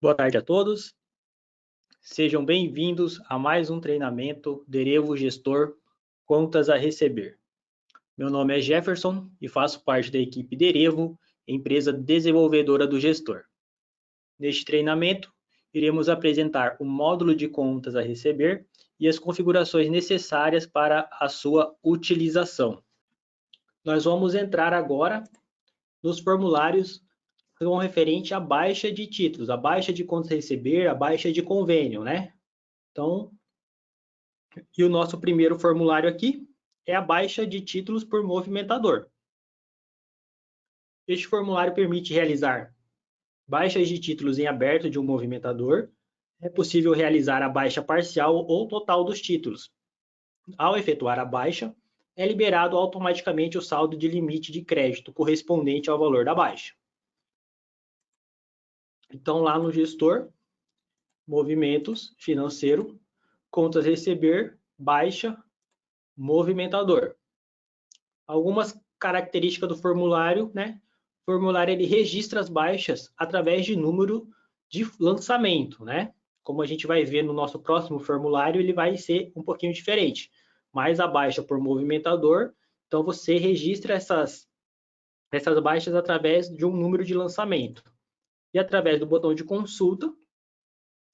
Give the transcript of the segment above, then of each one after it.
Boa tarde a todos. Sejam bem-vindos a mais um treinamento Derevo Gestor Contas a Receber. Meu nome é Jefferson e faço parte da equipe Derevo, empresa desenvolvedora do gestor. Neste treinamento, iremos apresentar o módulo de contas a receber e as configurações necessárias para a sua utilização. Nós vamos entrar agora nos formulários que são referente à baixa de títulos, a baixa de contas a receber, a baixa de convênio, né? Então, e o nosso primeiro formulário aqui é a baixa de títulos por movimentador. Este formulário permite realizar baixas de títulos em aberto de um movimentador. É possível realizar a baixa parcial ou total dos títulos. Ao efetuar a baixa, é liberado automaticamente o saldo de limite de crédito correspondente ao valor da baixa. Então, lá no gestor, movimentos, financeiro, contas a receber, baixa, movimentador. Algumas características do formulário, né? O formulário ele registra as baixas através de número de lançamento, né? Como a gente vai ver no nosso próximo formulário, ele vai ser um pouquinho diferente. Mas a baixa por movimentador, então você registra essas baixas através de um número de lançamento. E através do botão de consulta,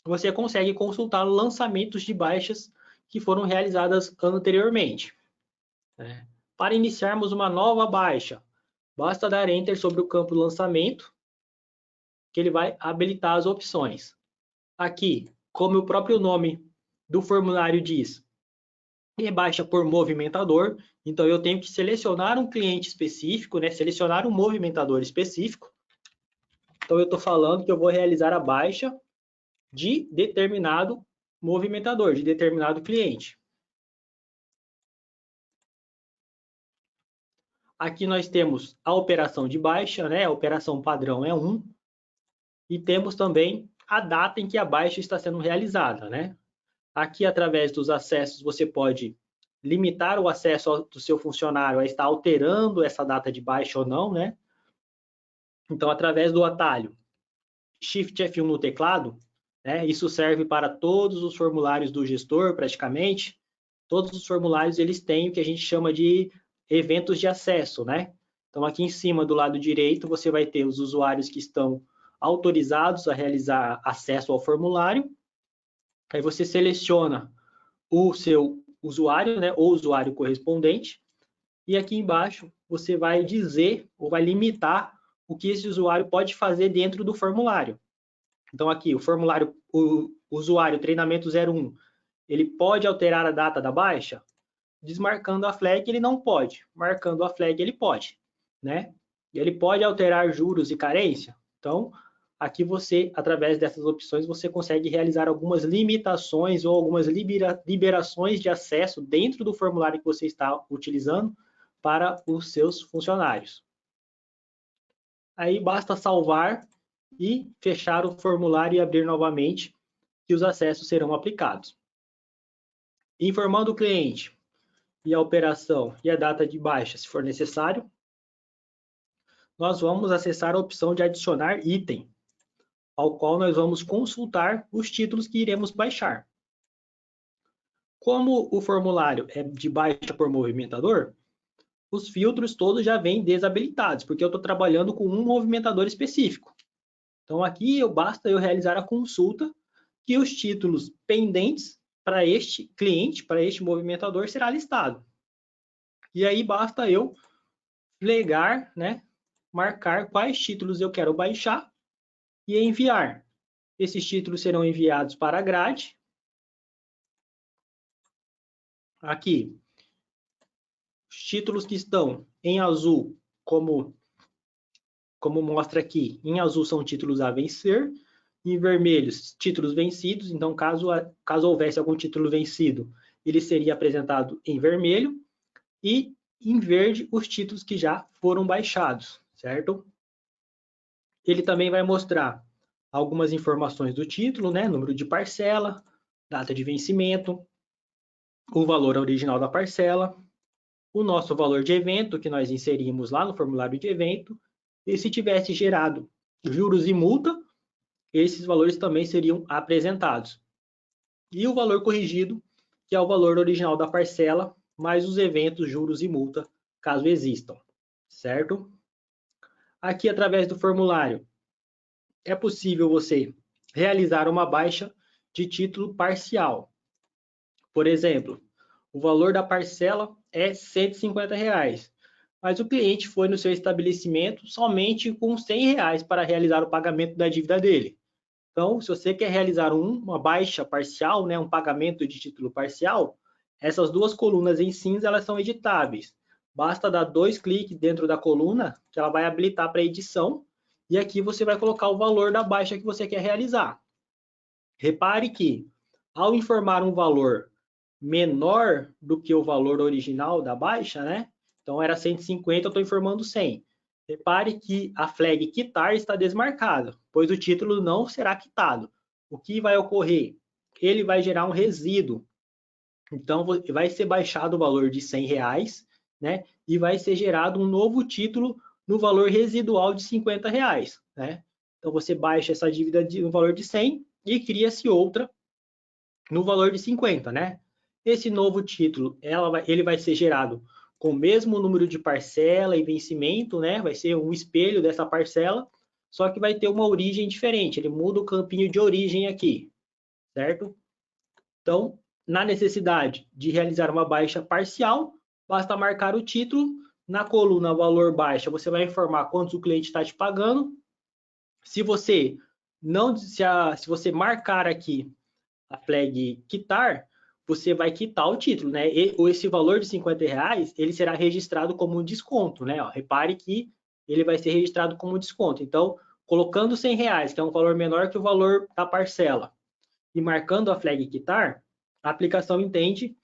você consegue consultar lançamentos de baixas que foram realizadas anteriormente. Para iniciarmos uma nova baixa, basta dar Enter sobre o campo lançamento, que ele vai habilitar as opções. Aqui, como o próprio nome do formulário diz, é baixa por movimentador, então eu tenho que selecionar um cliente específico, né? Selecionar um movimentador específico. Então eu estou falando que eu vou realizar a baixa de determinado movimentador, de determinado cliente. Aqui nós temos a operação de baixa, né? A operação padrão é 1. E temos também a data em que a baixa está sendo realizada, né? Aqui, através dos acessos, você pode limitar o acesso do seu funcionário a estar alterando essa data de baixa ou não, né? Então, através do atalho Shift F1 no teclado, né? Isso serve para todos os formulários do gestor, praticamente. Todos os formulários, eles têm o que a gente chama de eventos de acesso, né? Então, aqui em cima, do lado direito, você vai ter os usuários que estão autorizados a realizar acesso ao formulário. Aí você seleciona o seu usuário, né, ou usuário correspondente, e aqui embaixo você vai dizer ou vai limitar o que esse usuário pode fazer dentro do formulário. Então aqui, o formulário, o usuário treinamento 01, ele pode alterar a data da baixa? Desmarcando a flag, ele não pode. Marcando a flag, ele pode, né? Ele pode alterar juros e carência? Então, aqui você, através dessas opções, você consegue realizar algumas limitações ou algumas liberações de acesso dentro do formulário que você está utilizando para os seus funcionários. Aí basta salvar e fechar o formulário e abrir novamente, que os acessos serão aplicados. Informando o cliente e a operação e a data de baixa, se for necessário, nós vamos acessar a opção de adicionar item, ao qual nós vamos consultar os títulos que iremos baixar. Como o formulário é de baixa por movimentador, os filtros todos já vêm desabilitados, porque eu estou trabalhando com um movimentador específico. Então aqui basta eu realizar a consulta que os títulos pendentes para este cliente, para este movimentador, será listado. E aí basta eu flegar, né, marcar quais títulos eu quero baixar e enviar. Esses títulos serão enviados para a grade. Aqui, os títulos que estão em azul, como mostra aqui, em azul são títulos a vencer, em vermelhos, títulos vencidos. Então, caso houvesse algum título vencido, ele seria apresentado em vermelho, e em verde, os títulos que já foram baixados, certo? Ele também vai mostrar algumas informações do título, né? Número de parcela, data de vencimento, o valor original da parcela, o nosso valor de evento, que nós inserimos lá no formulário de evento, e se tivesse gerado juros e multa, esses valores também seriam apresentados. E o valor corrigido, que é o valor original da parcela, mais os eventos, juros e multa, caso existam, certo? Aqui, através do formulário, é possível você realizar uma baixa de título parcial. Por exemplo, o valor da parcela é R$ 150, mas o cliente foi no seu estabelecimento somente com R$ 100 para realizar o pagamento da dívida dele. Então, se você quer realizar uma baixa parcial, né, um pagamento de título parcial, essas duas colunas em cinza elas são editáveis. Basta dar 2 cliques dentro da coluna que ela vai habilitar para edição e aqui você vai colocar o valor da baixa que você quer realizar. Repare que, ao informar um valor menor do que o valor original da baixa, né? Então era 150, eu estou informando 100. Repare que a flag quitar está desmarcada, pois o título não será quitado. O que vai ocorrer? Ele vai gerar um resíduo. Então vai ser baixado o valor de R$ 100, né? E vai ser gerado um novo título no valor residual de R$ 50, né? Então você baixa essa dívida no valor de 100 e cria-se outra no valor de 50, né? Esse novo título, ele vai ser gerado com o mesmo número de parcela e vencimento, né? Vai ser um espelho dessa parcela, só que vai ter uma origem diferente. Ele muda o campinho de origem aqui, certo? Então, na necessidade de realizar uma baixa parcial, basta marcar o título. Na coluna valor baixa, você vai informar quanto o cliente está te pagando. Se você se você marcar aqui a flag quitar, você vai quitar o título, né? Esse valor de R$ 50, ele será registrado como um desconto, né? Ó, repare que ele vai ser registrado como desconto. Então, colocando R$ 100, que é um valor menor que o valor da parcela, e marcando a flag quitar, a aplicação entende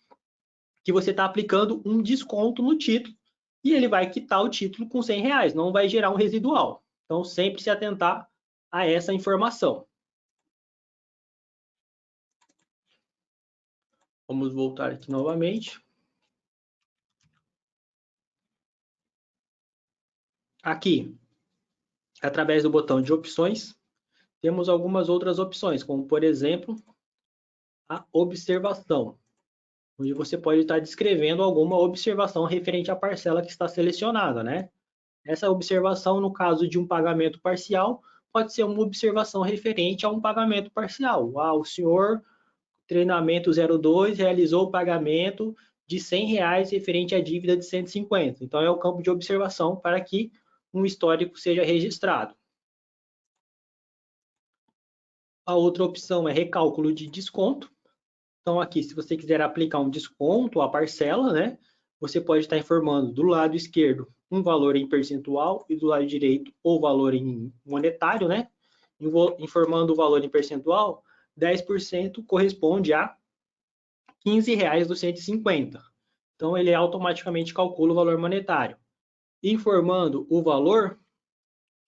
que você está aplicando um desconto no título e ele vai quitar o título com R$ 100, não vai gerar um residual. Então, sempre se atentar a essa informação. Vamos voltar aqui novamente. Aqui, através do botão de opções, temos algumas outras opções, como por exemplo, a observação, onde você pode estar descrevendo alguma observação referente à parcela que está selecionada, né? Essa observação, no caso de um pagamento parcial, pode ser uma observação referente a um pagamento parcial. Ah, o senhor, treinamento 02, realizou o pagamento de R$ 100 referente à dívida de 150. Então, é o campo de observação para que um histórico seja registrado. A outra opção é recálculo de desconto. Então, aqui, se você quiser aplicar um desconto à parcela, né, você pode estar informando do lado esquerdo um valor em percentual e do lado direito o valor em monetário, né? Informando o valor em percentual, 10% corresponde a R$ 15 dos 150. Então, ele automaticamente calcula o valor monetário. Informando o valor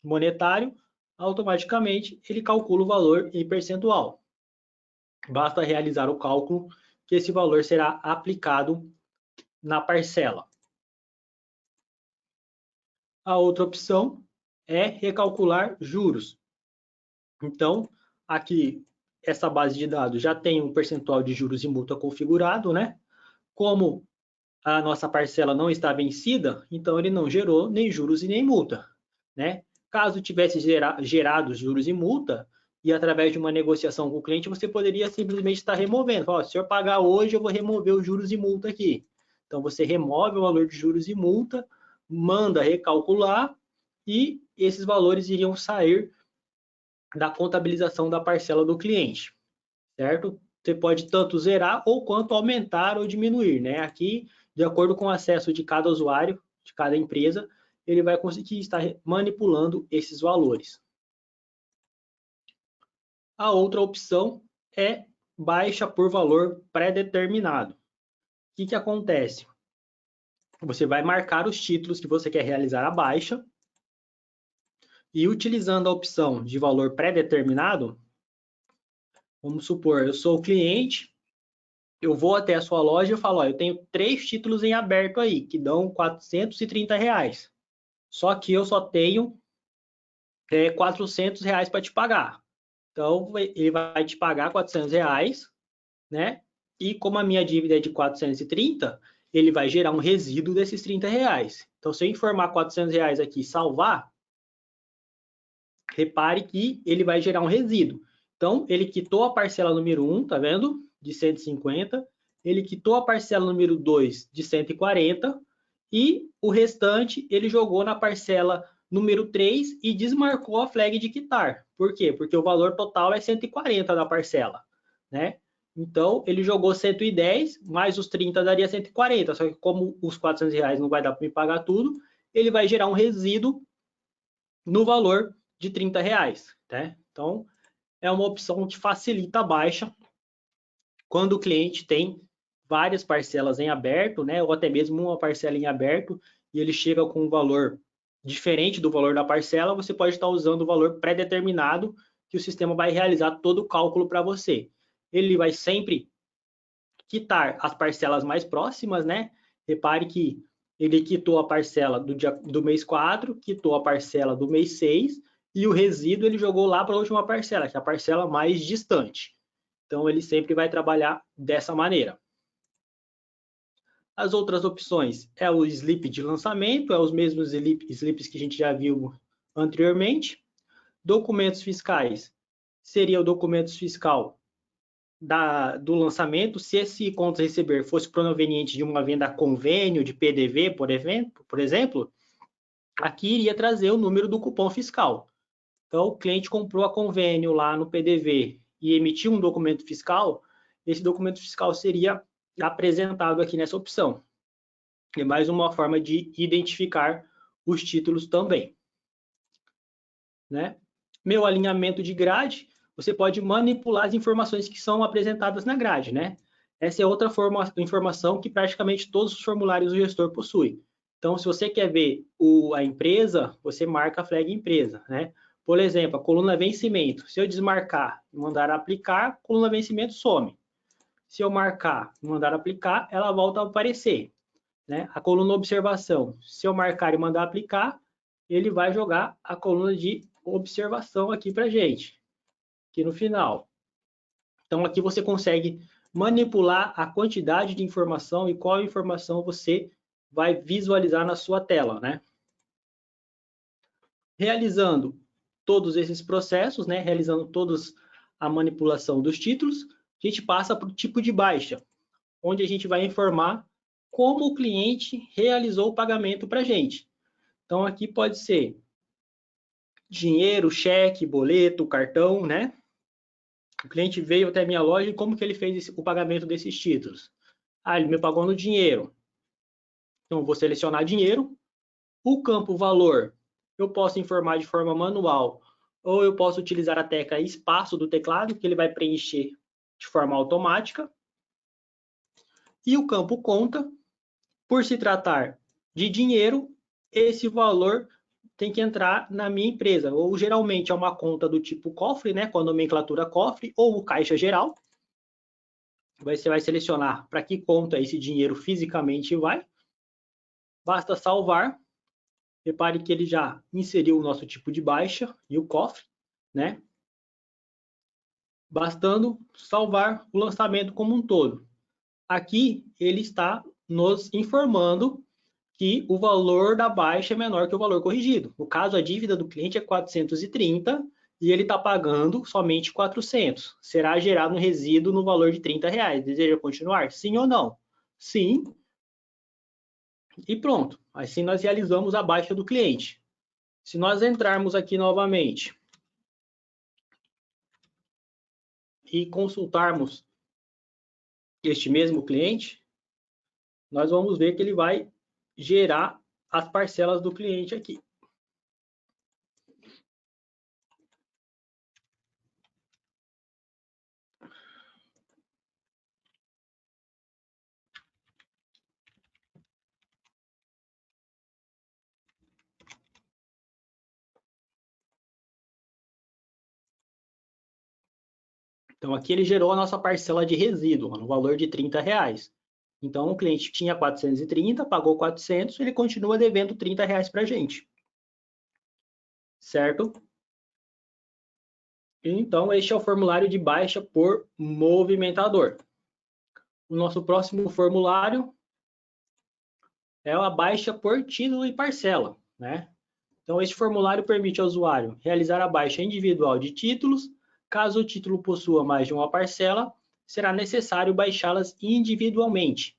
monetário, automaticamente ele calcula o valor em percentual. Basta realizar o cálculo que esse valor será aplicado na parcela. A outra opção é recalcular juros. Então, aqui, essa base de dados já tem um percentual de juros e multa configurado, né? Como a nossa parcela não está vencida, então ele não gerou nem juros e nem multa, né? Caso tivesse gerado juros e multa, e através de uma negociação com o cliente, você poderia simplesmente estar removendo. Fala, se o senhor pagar hoje, eu vou remover os juros e multa aqui. Então, você remove o valor de juros e multa, manda recalcular, e esses valores iriam sair da contabilização da parcela do cliente, certo? Você pode tanto zerar ou quanto aumentar ou diminuir, né? Aqui, de acordo com o acesso de cada usuário, de cada empresa, ele vai conseguir estar manipulando esses valores. A outra opção é baixa por valor pré-determinado. O que acontece? Você vai marcar os títulos que você quer realizar a baixa e utilizando a opção de valor pré-determinado, vamos supor, eu sou o cliente, eu vou até a sua loja e falo, ó, eu tenho 3 títulos em aberto aí, que dão R$ 430. Só que eu só tenho R$ 400 para te pagar. Então, ele vai te pagar R$400, né? E como a minha dívida é de 430, ele vai gerar um resíduo desses R$30. Então, se eu informar R$400 aqui e salvar, repare que ele vai gerar um resíduo. Então, ele quitou a parcela número 1, tá vendo? De 150. Ele quitou a parcela número 2 de 140. E o restante ele jogou na parcela número 3 e desmarcou a flag de quitar. Por quê? Porque o valor total é 140 da parcela, né? Então, ele jogou 110, mais os 30 daria 140. Só que como os R$400 não vai dar para me pagar tudo, ele vai gerar um resíduo no valor de R$30, né? Então, é uma opção que facilita a baixa quando o cliente tem várias parcelas em aberto, né? Ou até mesmo uma parcela em aberto e ele chega com um valor diferente do valor da parcela, você pode estar usando o valor pré-determinado que o sistema vai realizar todo o cálculo para você. Ele vai sempre quitar as parcelas mais próximas, né? Repare que ele quitou a parcela do mês 4, quitou a parcela do mês 6 e o resíduo ele jogou lá para a última parcela, que é a parcela mais distante. Então, ele sempre vai trabalhar dessa maneira. As outras opções é o slip de lançamento, é os mesmos slips que a gente já viu anteriormente. Documentos fiscais seria o documento fiscal do lançamento. Se esse contas receber fosse proveniente de uma venda a convênio, de PDV, por exemplo, aqui iria trazer o número do cupom fiscal. Então, o cliente comprou a convênio lá no PDV e emitiu um documento fiscal, esse documento fiscal seria apresentado aqui nessa opção. É mais uma forma de identificar os títulos também, né? Meu alinhamento de grade, você pode manipular as informações que são apresentadas na grade, né? Essa é outra informação que praticamente todos os formulários do gestor possuem. Então, se você quer ver a empresa, você marca a flag empresa, né? Por exemplo, a coluna vencimento. Se eu desmarcar e mandar aplicar, a coluna vencimento some. Se eu marcar e mandar aplicar, ela volta a aparecer, né? A coluna observação. Se eu marcar e mandar aplicar, ele vai jogar a coluna de observação aqui para gente, aqui no final. Então, aqui você consegue manipular a quantidade de informação e qual informação você vai visualizar na sua tela, né? Realizando todos esses processos, né? Realizando todos a manipulação dos títulos, a gente passa para o tipo de baixa, onde a gente vai informar como o cliente realizou o pagamento para a gente. Então, aqui pode ser dinheiro, cheque, boleto, cartão, né? O cliente veio até a minha loja e como que ele fez o pagamento desses títulos? Ah, ele me pagou no dinheiro. Então, eu vou selecionar dinheiro. O campo valor, eu posso informar de forma manual ou eu posso utilizar a tecla espaço do teclado, que ele vai preencher de forma automática. E o campo conta, por se tratar de dinheiro, esse valor tem que entrar na minha empresa, ou geralmente é uma conta do tipo cofre, né, com a nomenclatura cofre, ou caixa geral. Você vai selecionar para que conta esse dinheiro fisicamente vai. Basta salvar. Repare que ele já inseriu o nosso tipo de baixa e o cofre, né? Bastando salvar o lançamento como um todo. Aqui ele está nos informando que o valor da baixa é menor que o valor corrigido. No caso, a dívida do cliente é 430 e ele está pagando somente 400. Será gerado um resíduo no valor de R$30. Deseja continuar? Sim ou não? Sim. E pronto. Assim nós realizamos a baixa do cliente. Se nós entrarmos aqui novamente e consultarmos este mesmo cliente, nós vamos ver que ele vai gerar as parcelas do cliente aqui. Então, aqui ele gerou a nossa parcela de resíduo, no valor de R$30. Então, o cliente tinha 430, pagou 400, ele continua devendo R$30 para a gente. Certo? Então, este é o formulário de baixa por movimentador. O nosso próximo formulário é a baixa por título e parcela, né? Então, este formulário permite ao usuário realizar a baixa individual de títulos. Caso o título possua mais de uma parcela, será necessário baixá-las individualmente.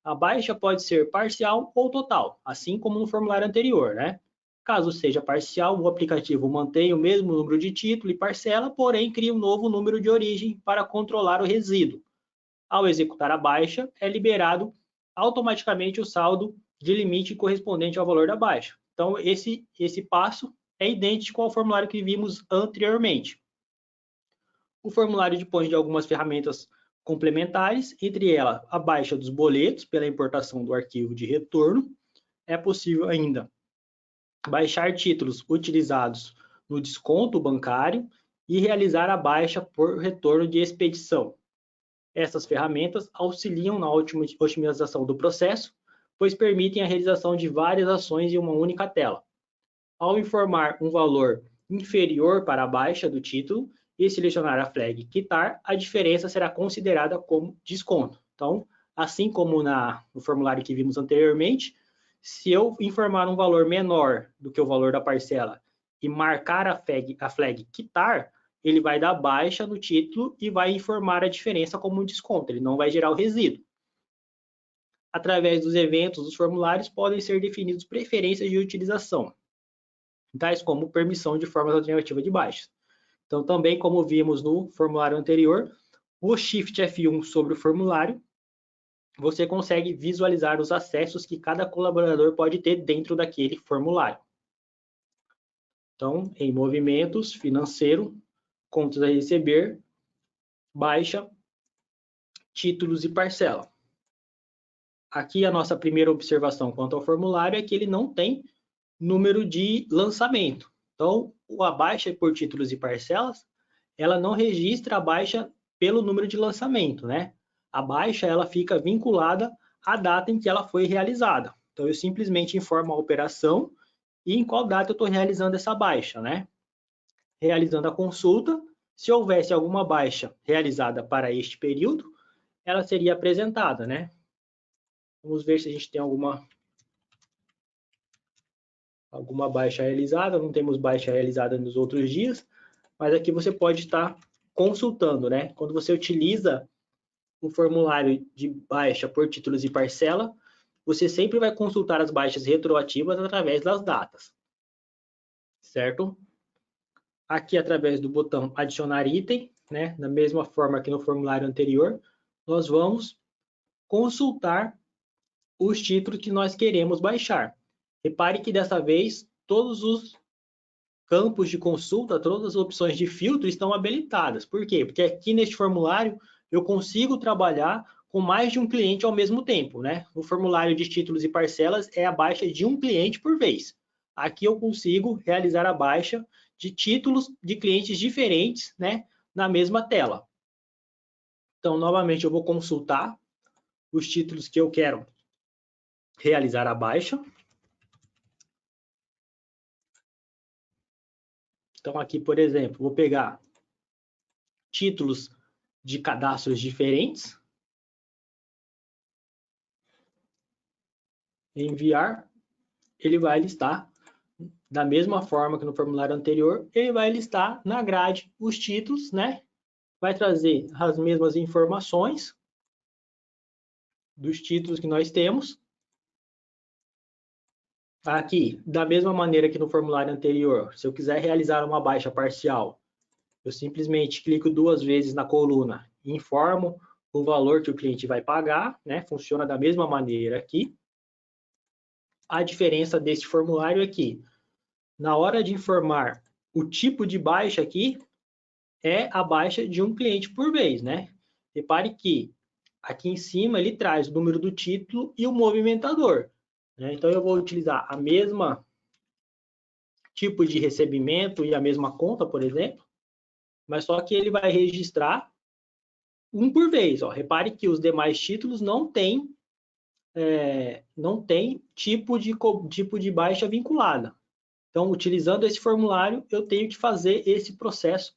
A baixa pode ser parcial ou total, assim como no formulário anterior, né? Caso seja parcial, o aplicativo mantém o mesmo número de título e parcela, porém cria um novo número de origem para controlar o resíduo. Ao executar a baixa, é liberado automaticamente o saldo de limite correspondente ao valor da baixa. Então, esse passo é idêntico ao formulário que vimos anteriormente. O formulário dispõe de algumas ferramentas complementares, entre elas a baixa dos boletos pela importação do arquivo de retorno. É possível ainda baixar títulos utilizados no desconto bancário e realizar a baixa por retorno de expedição. Essas ferramentas auxiliam na otimização do processo, pois permitem a realização de várias ações em uma única tela. Ao informar um valor inferior para a baixa do título e selecionar a flag quitar, a diferença será considerada como desconto. Então, assim como no formulário que vimos anteriormente, se eu informar um valor menor do que o valor da parcela e marcar a flag quitar, ele vai dar baixa no título e vai informar a diferença como um desconto, ele não vai gerar o resíduo. Através dos eventos dos formulários podem ser definidos preferências de utilização, tais como permissão de formas alternativas de baixa. Então, também como vimos no formulário anterior, o Shift F1 sobre o formulário, você consegue visualizar os acessos que cada colaborador pode ter dentro daquele formulário. Então, em movimentos, financeiro, contas a receber, baixa, títulos e parcela. Aqui a nossa primeira observação quanto ao formulário é que ele não tem número de lançamento. Então, a baixa por títulos e parcelas, ela não registra a baixa pelo número de lançamento, né? A baixa, ela fica vinculada à data em que ela foi realizada. Então, eu simplesmente informo a operação e em qual data eu estou realizando essa baixa, né? Realizando a consulta, se houvesse alguma baixa realizada para este período, ela seria apresentada, né? Vamos ver se a gente tem alguma baixa realizada. Não temos baixa realizada nos outros dias, mas aqui você pode estar consultando, né? Quando você utiliza o formulário de baixa por títulos e parcela, você sempre vai consultar as baixas retroativas através das datas, certo? Aqui, através do botão adicionar item, né? Da mesma forma que no formulário anterior, nós vamos consultar os títulos que nós queremos baixar. Repare que dessa vez todos os campos de consulta, todas as opções de filtro estão habilitadas. Por quê? Porque aqui neste formulário eu consigo trabalhar com mais de um cliente ao mesmo tempo, né? No formulário de títulos e parcelas é a baixa de um cliente por vez. Aqui eu consigo realizar a baixa de títulos de clientes diferentes, né? Na mesma tela. Então, novamente, eu vou consultar os títulos que eu quero realizar a baixa. Então, aqui, por exemplo, vou pegar títulos de cadastros diferentes, enviar, ele vai listar, da mesma forma que no formulário anterior, ele vai listar na grade os títulos, né? Vai trazer as mesmas informações dos títulos que nós temos. Aqui, da mesma maneira que no formulário anterior, se eu quiser realizar uma baixa parcial, eu simplesmente clico duas vezes na coluna e informo o valor que o cliente vai pagar, né? Funciona da mesma maneira aqui. A diferença desse formulário é que, na hora de informar o tipo de baixa aqui, é a baixa de um cliente por vez, né? Repare que aqui em cima ele traz o número do título e o movimentador, né? Então eu vou utilizar a mesma tipo de recebimento e a mesma conta, por exemplo, mas só que ele vai registrar um por vez. Ó. Repare que os demais títulos não têm tipo de baixa vinculada. Então, utilizando esse formulário, eu tenho que fazer esse processo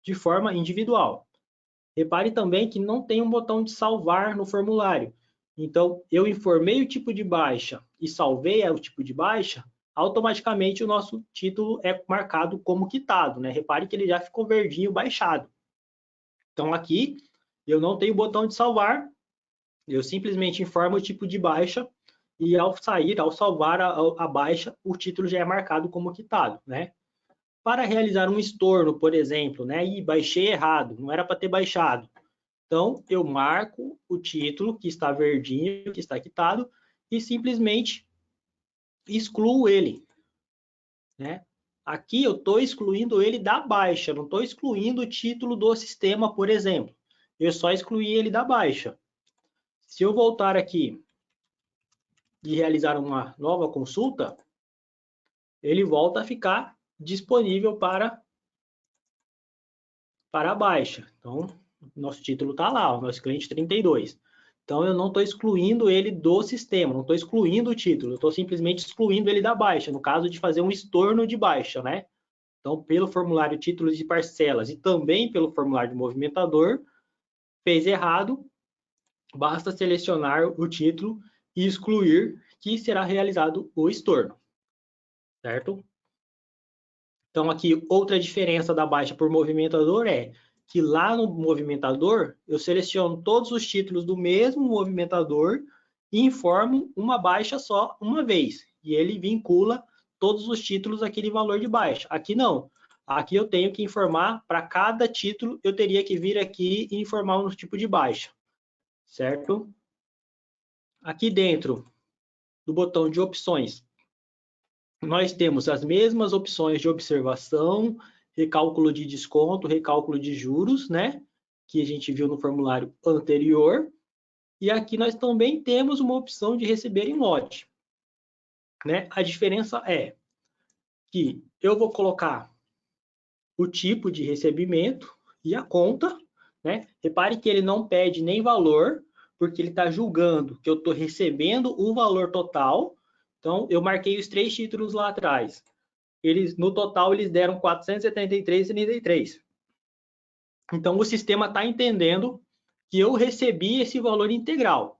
de forma individual. Repare também que não tem um botão de salvar no formulário. Então, eu informei o tipo de baixa e salvei o tipo de baixa, automaticamente o nosso título é marcado como quitado, né? Repare que ele já ficou verdinho baixado. Então, aqui, eu não tenho botão de salvar, eu simplesmente informo o tipo de baixa e ao salvar a baixa, o título já é marcado como quitado, né? Para realizar um estorno, por exemplo, né? E baixei errado, não era para ter baixado. Então, eu marco o título que está verdinho, que está quitado, e simplesmente excluo ele, né? Aqui eu estou excluindo ele da baixa, não estou excluindo o título do sistema, por exemplo. Eu só excluí ele da baixa. Se eu voltar aqui e realizar uma nova consulta, ele volta a ficar disponível para a baixa. Então, nosso título está lá, o nosso cliente 32. Então, eu não estou excluindo ele do sistema, não estou excluindo o título, eu estou simplesmente excluindo ele da baixa, no caso de fazer um estorno de baixa, né? Então, pelo formulário títulos de parcelas e também pelo formulário de movimentador, fez errado, basta selecionar o título e excluir que será realizado o estorno, certo? Então, aqui, outra diferença da baixa por movimentador é que lá no movimentador, eu seleciono todos os títulos do mesmo movimentador e informo uma baixa só uma vez. E ele vincula todos os títulos àquele valor de baixa. Aqui não. Aqui eu tenho que informar, para cada título, eu teria que vir aqui e informar um tipo de baixa. Certo? Aqui dentro do botão de opções, nós temos as mesmas opções de observação, recálculo de desconto, recálculo de juros, né? Que a gente viu no formulário anterior. E aqui nós também temos uma opção de receber em lote, né? A diferença é que eu vou colocar o tipo de recebimento e a conta, né? Repare que ele não pede nem valor, porque ele está julgando que eu estou recebendo o valor total. Então, eu marquei os 3 títulos lá atrás. No total, eles deram 473,73. Então, o sistema está entendendo que eu recebi esse valor integral,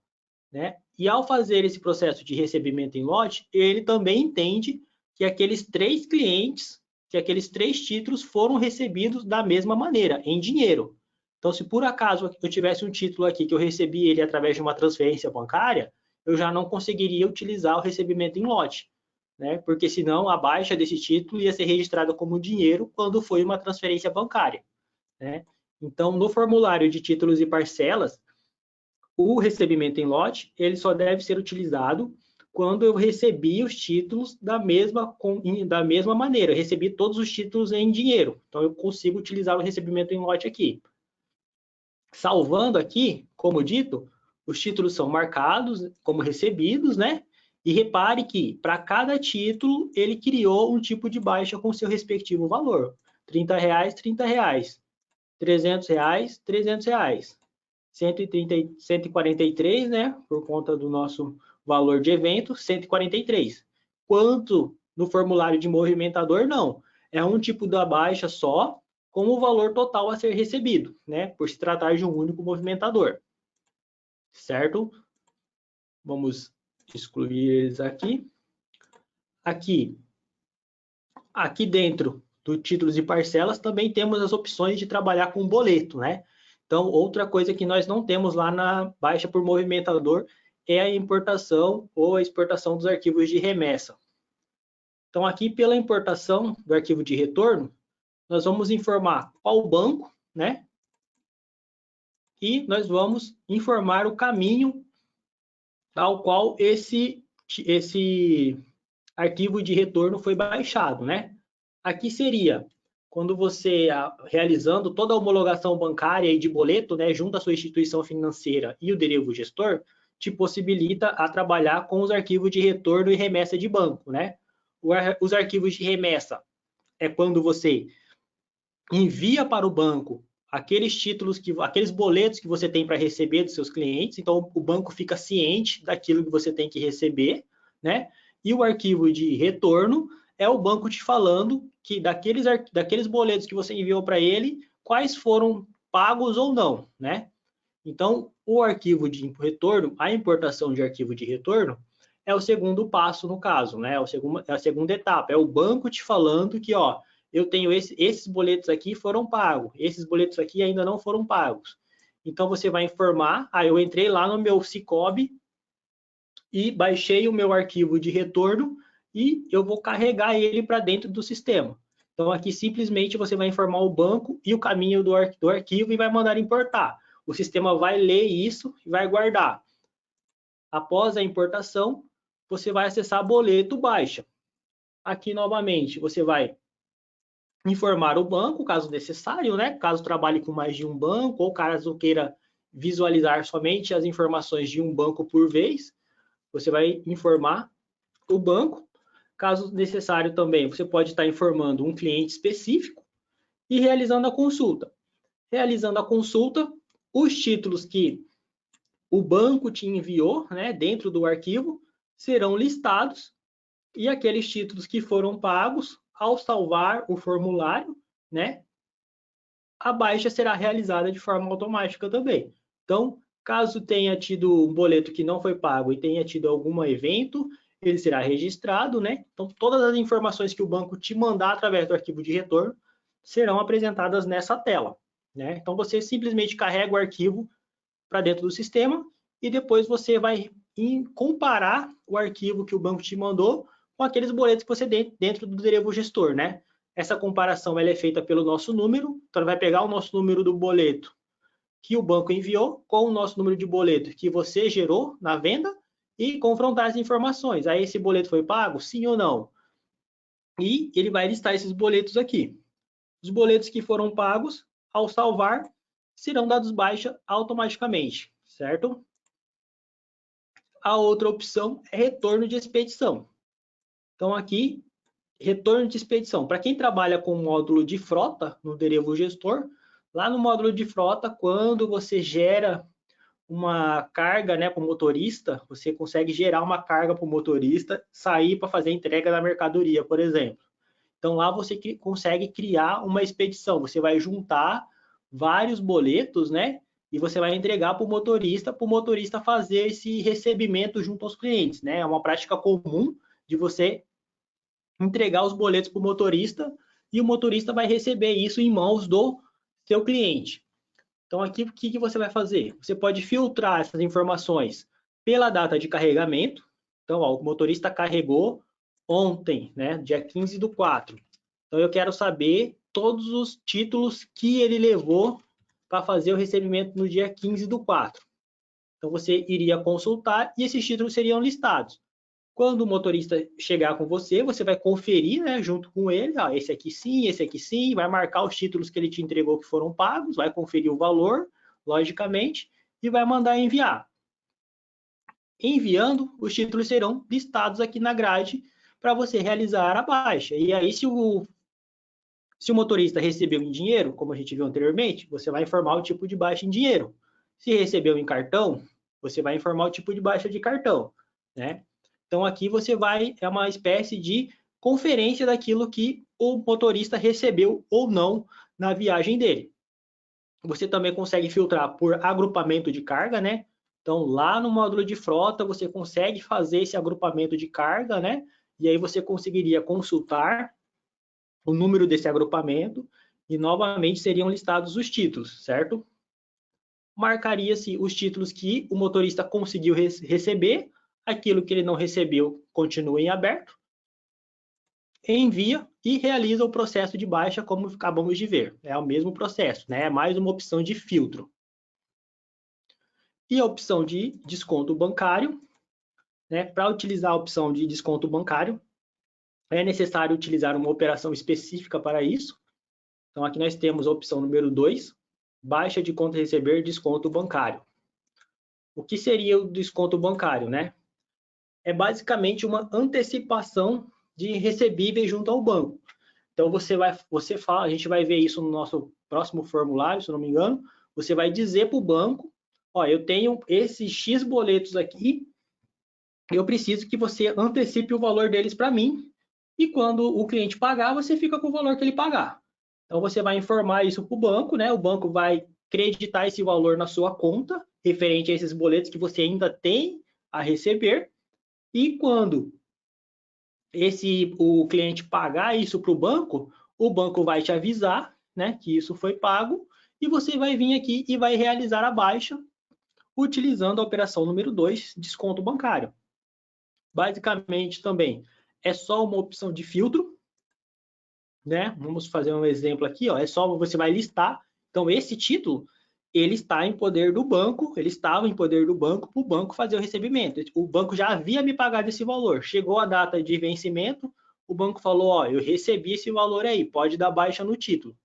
né? E ao fazer esse processo de recebimento em lote, ele também entende que aqueles 3 clientes, que aqueles 3 títulos foram recebidos da mesma maneira, em dinheiro. Então, se por acaso eu tivesse um título aqui que eu recebi ele através de uma transferência bancária, eu já não conseguiria utilizar o recebimento em lote, né? Porque senão a baixa desse título ia ser registrada como dinheiro quando foi uma transferência bancária, né? Então, no formulário de títulos e parcelas, o recebimento em lote, ele só deve ser utilizado quando eu recebi os títulos da mesma maneira. Eu recebi todos os títulos em dinheiro. Então, eu consigo utilizar o recebimento em lote aqui. Salvando aqui, como dito, os títulos são marcados como recebidos, né? E repare que, para cada título, ele criou um tipo de baixa com seu respectivo valor. R$30, R$30. R$300, R$300. 143, né? Por conta do nosso valor de evento, 143. Quanto no formulário de movimentador, não. É um tipo da baixa só, com o valor total a ser recebido, né? Por se tratar de um único movimentador. Certo? Vamos excluir eles aqui. Aqui dentro do títulos e parcelas também temos as opções de trabalhar com boleto, né? Então, outra coisa que nós não temos lá na baixa por movimentador é a importação ou a exportação dos arquivos de remessa. Então, aqui pela importação do arquivo de retorno, nós vamos informar qual banco, né? E nós vamos informar o caminho ao qual esse arquivo de retorno foi baixado, né? Aqui seria quando você, realizando toda a homologação bancária e de boleto, né, junto à sua instituição financeira e o derivo gestor, te possibilita a trabalhar com os arquivos de retorno e remessa de banco, né? Os arquivos de remessa é quando você envia para o banco aqueles boletos que você tem para receber dos seus clientes, então o banco fica ciente daquilo que você tem que receber, né? E o arquivo de retorno é o banco te falando que daqueles boletos que você enviou para ele, quais foram pagos ou não, né? Então, o arquivo de retorno, a importação de arquivo de retorno, é o segundo passo no caso, né? É a segunda etapa, é o banco te falando que, ó, eu tenho esses boletos aqui foram pagos, esses boletos aqui ainda não foram pagos. Então, você vai informar, eu entrei lá no meu Cicobi e baixei o meu arquivo de retorno e eu vou carregar ele para dentro do sistema. Então, aqui simplesmente você vai informar o banco e o caminho do arquivo e vai mandar importar. O sistema vai ler isso e vai guardar. Após a importação, você vai acessar boleto baixa. Aqui, novamente, você vai informar o banco, caso necessário, né? Caso trabalhe com mais de um banco ou caso queira visualizar somente as informações de um banco por vez, você vai informar o banco. Caso necessário também, você pode estar informando um cliente específico e realizando a consulta. Realizando a consulta, os títulos que o banco te enviou, né, dentro do arquivo, serão listados e aqueles títulos que foram pagos, ao salvar o formulário, né, a baixa será realizada de forma automática também. Então, caso tenha tido um boleto que não foi pago e tenha tido algum evento, ele será registrado, né? Então, todas as informações que o banco te mandar através do arquivo de retorno serão apresentadas nessa tela, né? Então, você simplesmente carrega o arquivo para dentro do sistema e depois você vai comparar o arquivo que o banco te mandou com aqueles boletos que você tem dentro do Derevo Gestor, né? Essa comparação ela é feita pelo nosso número, então ele vai pegar o nosso número do boleto que o banco enviou com o nosso número de boleto que você gerou na venda e confrontar as informações. Aí esse boleto foi pago? Sim ou não? E ele vai listar esses boletos aqui. Os boletos que foram pagos, ao salvar, serão dados baixa automaticamente, certo? A outra opção é retorno de expedição. Então aqui, retorno de expedição. Para quem trabalha com o módulo de frota no Derevo Gestor, lá no módulo de frota, quando você gera uma carga, né, para o motorista, você consegue gerar uma carga para o motorista sair para fazer a entrega da mercadoria, por exemplo. Então lá você consegue criar uma expedição, você vai juntar vários boletos, né, e você vai entregar para o motorista fazer esse recebimento junto aos clientes, né? É uma prática comum de você entregar os boletos para o motorista e o motorista vai receber isso em mãos do seu cliente. Então, aqui, o que você vai fazer? Você pode filtrar essas informações pela data de carregamento. Então, ó, o motorista carregou ontem, né, dia 15/4. Então, eu quero saber todos os títulos que ele levou para fazer o recebimento no dia 15/4. Então, você iria consultar e esses títulos seriam listados. Quando o motorista chegar com você, você vai conferir, né, junto com ele, esse aqui sim, vai marcar os títulos que ele te entregou que foram pagos, vai conferir o valor, logicamente, e vai mandar enviar. Enviando, os títulos serão listados aqui na grade para você realizar a baixa. E aí, se o motorista recebeu em dinheiro, como a gente viu anteriormente, você vai informar o tipo de baixa em dinheiro. Se recebeu em cartão, você vai informar o tipo de baixa de cartão, né? Então, aqui você é uma espécie de conferência daquilo que o motorista recebeu ou não na viagem dele. Você também consegue filtrar por agrupamento de carga, né? Então, lá no módulo de frota, você consegue fazer esse agrupamento de carga, né? E aí você conseguiria consultar o número desse agrupamento e, novamente, seriam listados os títulos, certo? Marcaria-se os títulos que o motorista conseguiu receber, aquilo que ele não recebeu continua em aberto, envia e realiza o processo de baixa como acabamos de ver. É o mesmo processo, né? É mais uma opção de filtro. E a opção de desconto bancário, né? Para utilizar a opção de desconto bancário, é necessário utilizar uma operação específica para isso. Então aqui nós temos a opção número 2, baixa de conta receber desconto bancário. O que seria o desconto bancário, né? É basicamente uma antecipação de recebíveis junto ao banco. Então a gente vai ver isso no nosso próximo formulário, se não me engano. Você vai dizer para o banco, ó, eu tenho esses X boletos aqui, eu preciso que você antecipe o valor deles para mim. E quando o cliente pagar, você fica com o valor que ele pagar. Então, você vai informar isso para o banco, né? O banco vai creditar esse valor na sua conta, referente a esses boletos que você ainda tem a receber. E quando o cliente pagar isso para o banco vai te avisar, né, que isso foi pago, e você vai vir aqui e vai realizar a baixa utilizando a operação número 2, desconto bancário. Basicamente também é só uma opção de filtro, né? Vamos fazer um exemplo aqui, ó, é só você vai listar. Então esse título ele está em poder do banco, ele estava em poder do banco para o banco fazer o recebimento. O banco já havia me pagado esse valor. Chegou a data de vencimento, o banco falou, ó, eu recebi esse valor aí, pode dar baixa no título.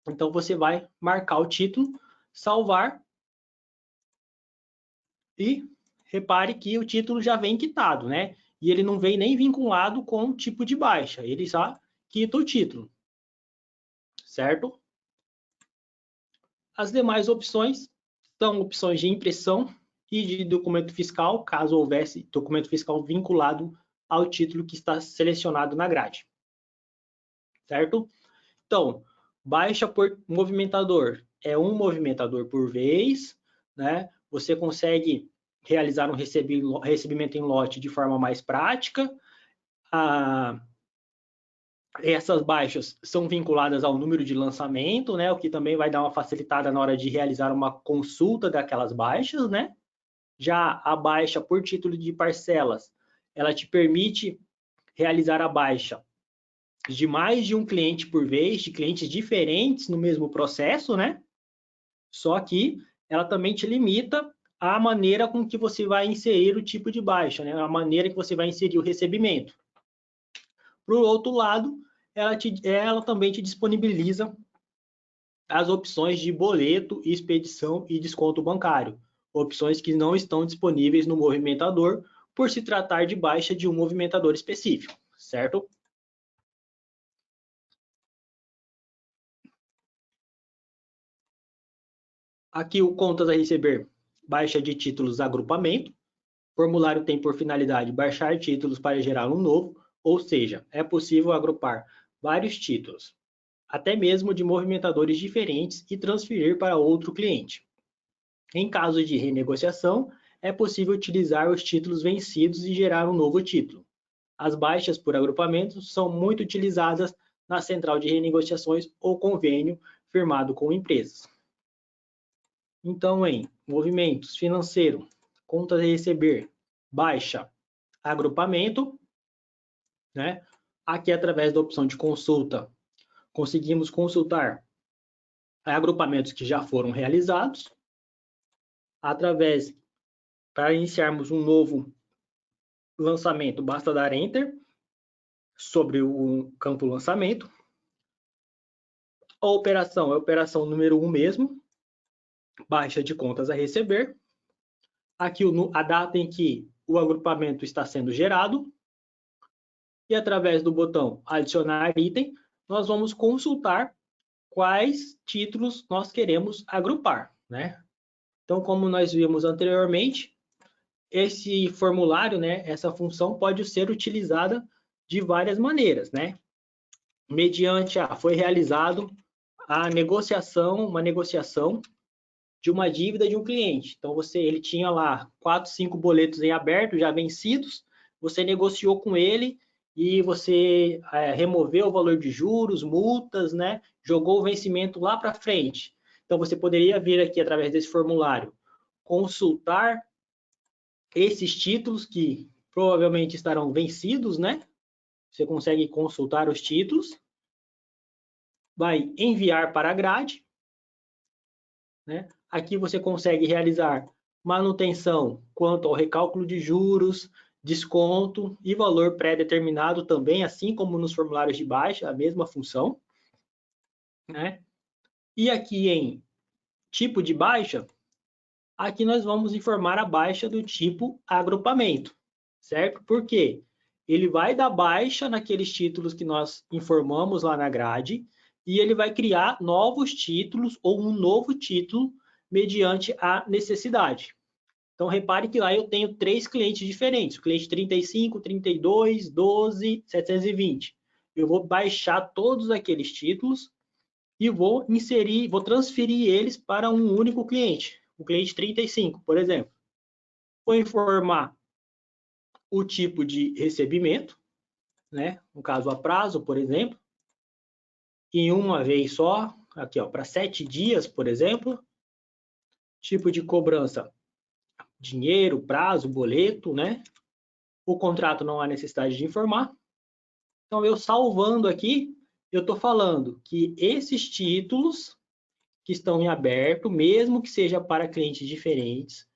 Então você vai marcar o título, salvar e repare que o título já vem quitado, né? E ele não vem nem vinculado com o tipo de baixa, ele já quita o título, certo? As demais opções são opções de impressão e de documento fiscal, caso houvesse documento fiscal vinculado ao título que está selecionado na grade, certo? Então, baixa por movimentador é um movimentador por vez, né? Você consegue realizar um recebimento em lote de forma mais prática. Essas baixas são vinculadas ao número de lançamento, né? O que também vai dar uma facilitada na hora de realizar uma consulta daquelas baixas, né? Já a baixa por título de parcelas, ela te permite realizar a baixa de mais de um cliente por vez, de clientes diferentes no mesmo processo, né? Só que ela também te limita a maneira com que você vai inserir o tipo de baixa, né? A maneira que você vai inserir o recebimento. Por outro lado, ela também te disponibiliza as opções de boleto, expedição e desconto bancário, opções que não estão disponíveis no movimentador, por se tratar de baixa de um movimentador específico, certo? Aqui o contas a receber, baixa de títulos agrupamento. Formulário tem por finalidade baixar títulos para gerar um novo, ou seja, é possível agrupar vários títulos, até mesmo de movimentadores diferentes e transferir para outro cliente. Em caso de renegociação, é possível utilizar os títulos vencidos e gerar um novo título. As baixas por agrupamento são muito utilizadas na central de renegociações ou convênio firmado com empresas. Então, em movimentos financeiro, contas a receber, baixa, agrupamento, né? Aqui, através da opção de consulta, conseguimos consultar agrupamentos que já foram realizados. Através, para iniciarmos um novo lançamento, basta dar Enter sobre o campo lançamento. A operação é a operação número 1 mesmo, baixa de contas a receber. Aqui a data em que o agrupamento está sendo gerado. E através do botão adicionar item, nós vamos consultar quais títulos nós queremos agrupar, né? Então, como nós vimos anteriormente, esse formulário, né, essa função pode ser utilizada de várias maneiras, né? Mediante foi realizado a negociação, uma negociação de uma dívida de um cliente. Então, ele tinha lá 4, 5 boletos em aberto, já vencidos, você negociou com ele e você removeu o valor de juros, multas, né? Jogou o vencimento lá para frente. Então, você poderia vir aqui, através desse formulário, consultar esses títulos que provavelmente estarão vencidos, né? Você consegue consultar os títulos, vai enviar para a grade, né? Aqui você consegue realizar manutenção quanto ao recálculo de juros, desconto e valor pré-determinado também, assim como nos formulários de baixa, a mesma função, né? E aqui em tipo de baixa, aqui nós vamos informar a baixa do tipo agrupamento, certo? Por quê? Ele vai dar baixa naqueles títulos que nós informamos lá na grade e ele vai criar novos títulos ou um novo título mediante a necessidade. Então, repare que lá eu tenho 3 clientes diferentes, o cliente 35, 32, 12, 720. eu vou baixar todos aqueles títulos e vou transferir eles para um único cliente, o cliente 35, por exemplo. Vou informar o tipo de recebimento, né? No caso, a prazo, por exemplo, em uma vez só, aqui, ó, para 7 dias, por exemplo. Tipo de cobrança, dinheiro, prazo, boleto, né? O contrato não há necessidade de informar. Então, eu salvando aqui, eu estou falando que esses títulos que estão em aberto, mesmo que seja para clientes diferentes,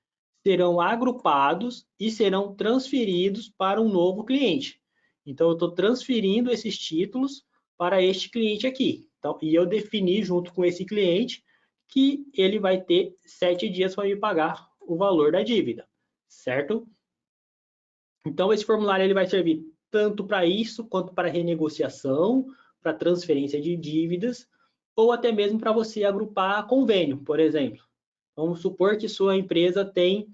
serão agrupados e serão transferidos para um novo cliente. Então, eu estou transferindo esses títulos para este cliente aqui. Então, e eu defini junto com esse cliente que ele vai ter 7 dias para me pagar o valor da dívida, certo? Então, esse formulário ele vai servir tanto para isso, quanto para renegociação, para transferência de dívidas, ou até mesmo para você agrupar convênio, por exemplo. Vamos supor que sua empresa tem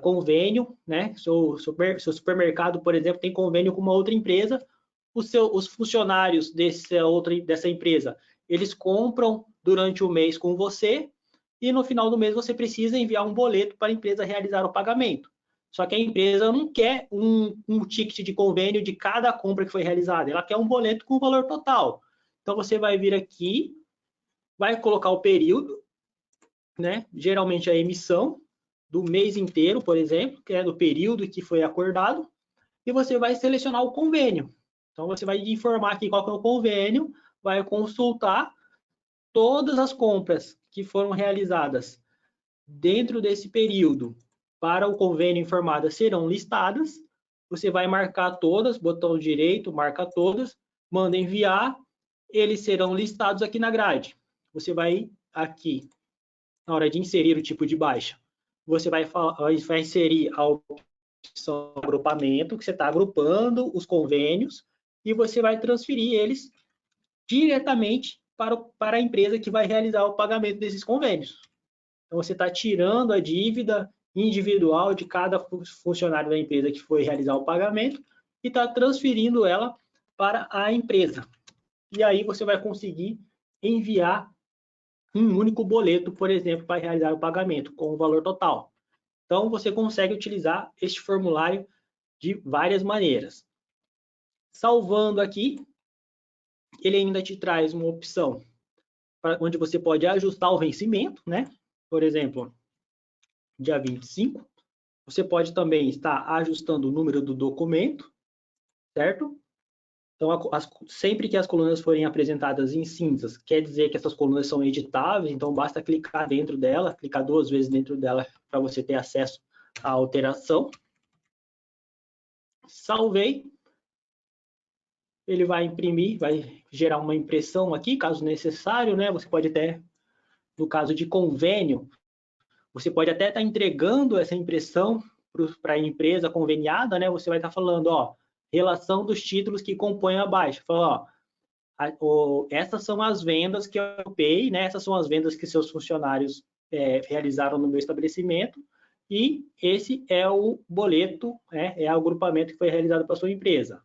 convênio, né? Seu supermercado, por exemplo, tem convênio com uma outra empresa. Os funcionários dessa empresa, eles compram durante o mês com você e no final do mês você precisa enviar um boleto para a empresa realizar o pagamento. Só que a empresa não quer um ticket de convênio de cada compra que foi realizada, ela quer um boleto com o valor total. Então você vai vir aqui, vai colocar o período, né? Geralmente a emissão do mês inteiro, por exemplo, que é do período que foi acordado, e você vai selecionar o convênio. Então você vai informar aqui qual que é o convênio, vai consultar todas as compras que foram realizadas dentro desse período para o convênio informado serão listadas. Você vai marcar todas, botão direito, marca todas, manda enviar, eles serão listados aqui na grade. Você vai aqui, na hora de inserir o tipo de baixa, você vai inserir a opção agrupamento, que você está agrupando os convênios, e você vai transferir eles diretamente para a empresa que vai realizar o pagamento desses convênios. Então, você está tirando a dívida individual de cada funcionário da empresa que foi realizar o pagamento e está transferindo ela para a empresa. E aí você vai conseguir enviar um único boleto, por exemplo, para realizar o pagamento com o valor total. Então, você consegue utilizar este formulário de várias maneiras. Salvando aqui, ele ainda te traz uma opção onde você pode ajustar o vencimento, né? Por exemplo, dia 25. Você pode também estar ajustando o número do documento, certo? Então, sempre que as colunas forem apresentadas em cinzas, quer dizer que essas colunas são editáveis, então basta clicar dentro dela, clicar 2 vezes dentro dela para você ter acesso à alteração. Salvei. Ele vai imprimir, vai gerar uma impressão aqui, caso necessário, né? Você pode até, no caso de convênio, você pode até estar entregando essa impressão para a empresa conveniada, né? Você vai estar falando, ó, relação dos títulos que compõem a baixa. Fala, ó, essas são as vendas que eu pei, né? Essas são as vendas que seus funcionários realizaram no meu estabelecimento e esse é o boleto, né? É o agrupamento que foi realizado para a sua empresa.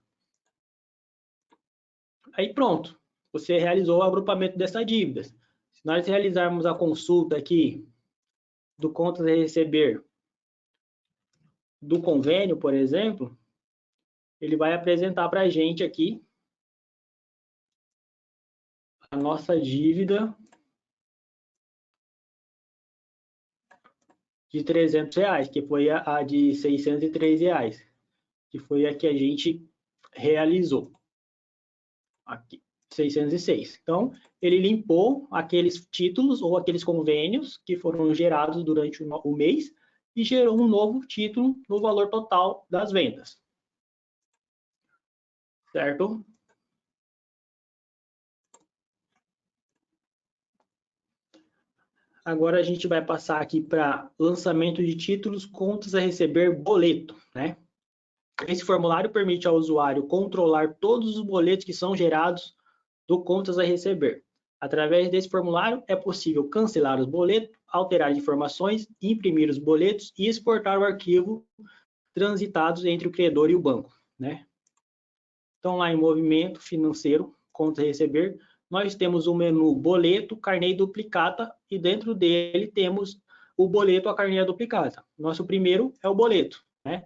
Aí pronto, você realizou o agrupamento dessa dívida. Se nós realizarmos a consulta aqui do contas a receber do convênio, por exemplo, ele vai apresentar para a gente aqui a nossa dívida de R$300, que foi a de R$603, que foi a que a gente realizou. Aqui, 606. Então, ele limpou aqueles títulos ou aqueles convênios que foram gerados durante o mês e gerou um novo título no valor total das vendas. Certo? Agora a gente vai passar aqui para lançamento de títulos, contas a receber, boleto, né? Esse formulário permite ao usuário controlar todos os boletos que são gerados do contas a receber. Através desse formulário é possível cancelar os boletos, alterar informações, imprimir os boletos e exportar o arquivo transitados entre o credor e o banco, né? Então, lá em movimento financeiro, contas a receber, nós temos o menu boleto, carnê e duplicata, e dentro dele temos o boleto, a carnê e a duplicata. Nosso primeiro é o boleto, né?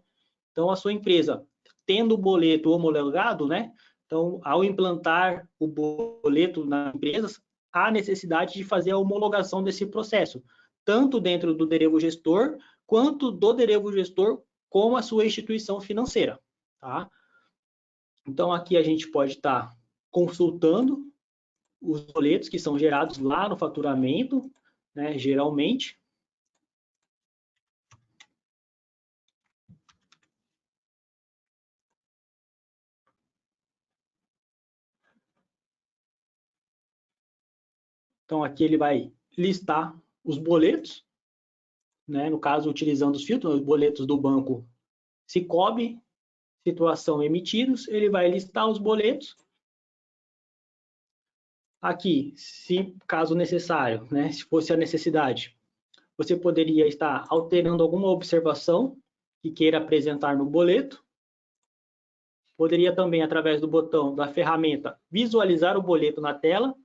Então, a sua empresa, tendo o boleto homologado, né? Então, ao implantar o boleto nas empresas, há necessidade de fazer a homologação desse processo, tanto dentro do Derevo Gestor, quanto do Derevo Gestor com a sua instituição financeira, tá? Então, aqui a gente pode estar consultando os boletos que são gerados lá no faturamento, né, geralmente. Então, aqui ele vai listar os boletos, né, no caso, utilizando os filtros, os boletos do banco Sicoob, situação emitidos, ele vai listar os boletos. Aqui, se caso necessário, né, se fosse a necessidade, você poderia estar alterando alguma observação que queira apresentar no boleto. Poderia também, através do botão da ferramenta, visualizar o boleto na tela,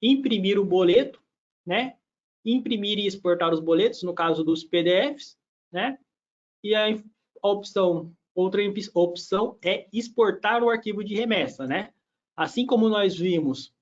imprimir o boleto, né? Imprimir e exportar os boletos, no caso dos PDFs, né? E a outra opção é exportar o arquivo de remessa, né? Assim como nós vimos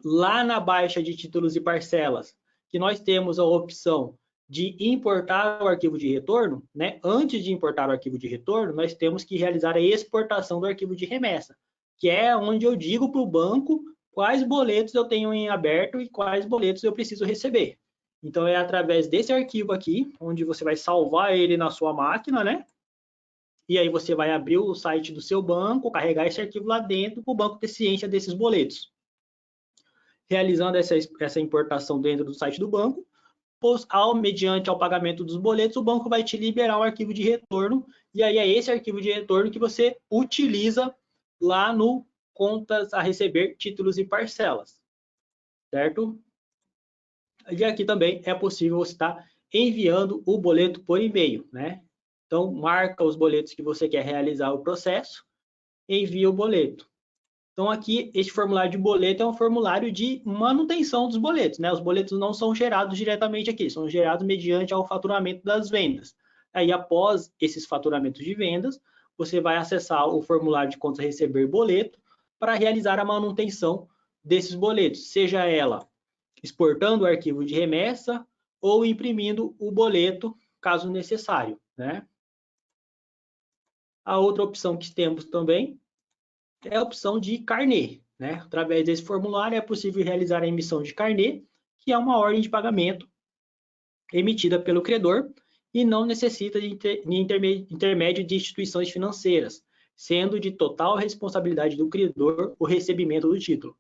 lá na baixa de títulos e parcelas, que nós temos a opção de importar o arquivo de retorno, né? Antes de importar o arquivo de retorno, nós temos que realizar a exportação do arquivo de remessa, que é onde eu digo para o banco quais boletos eu tenho em aberto e quais boletos eu preciso receber. Então, é através desse arquivo aqui, onde você vai salvar ele na sua máquina, né? E aí você vai abrir o site do seu banco, carregar esse arquivo lá dentro para o banco ter ciência desses boletos. Realizando essa importação dentro do site do banco, mediante ao pagamento dos boletos, o banco vai te liberar o arquivo de retorno, e aí é esse arquivo de retorno que você utiliza lá no contas a receber, títulos e parcelas, certo? E aqui também é possível você estar enviando o boleto por e-mail, né? Então, marca os boletos que você quer realizar o processo, envia o boleto. Então, aqui, este formulário de boleto é um formulário de manutenção dos boletos, né? Os boletos não são gerados diretamente aqui, são gerados mediante ao faturamento das vendas. Aí, após esses faturamentos de vendas, você vai acessar o formulário de contas a receber boleto para realizar a manutenção desses boletos, seja ela exportando o arquivo de remessa ou imprimindo o boleto, caso necessário, né? A outra opção que temos também é a opção de carnê, né? Através desse formulário é possível realizar a emissão de carnê, que é uma ordem de pagamento emitida pelo credor e não necessita de intermédio de instituições financeiras, sendo de total responsabilidade do credor o recebimento do título.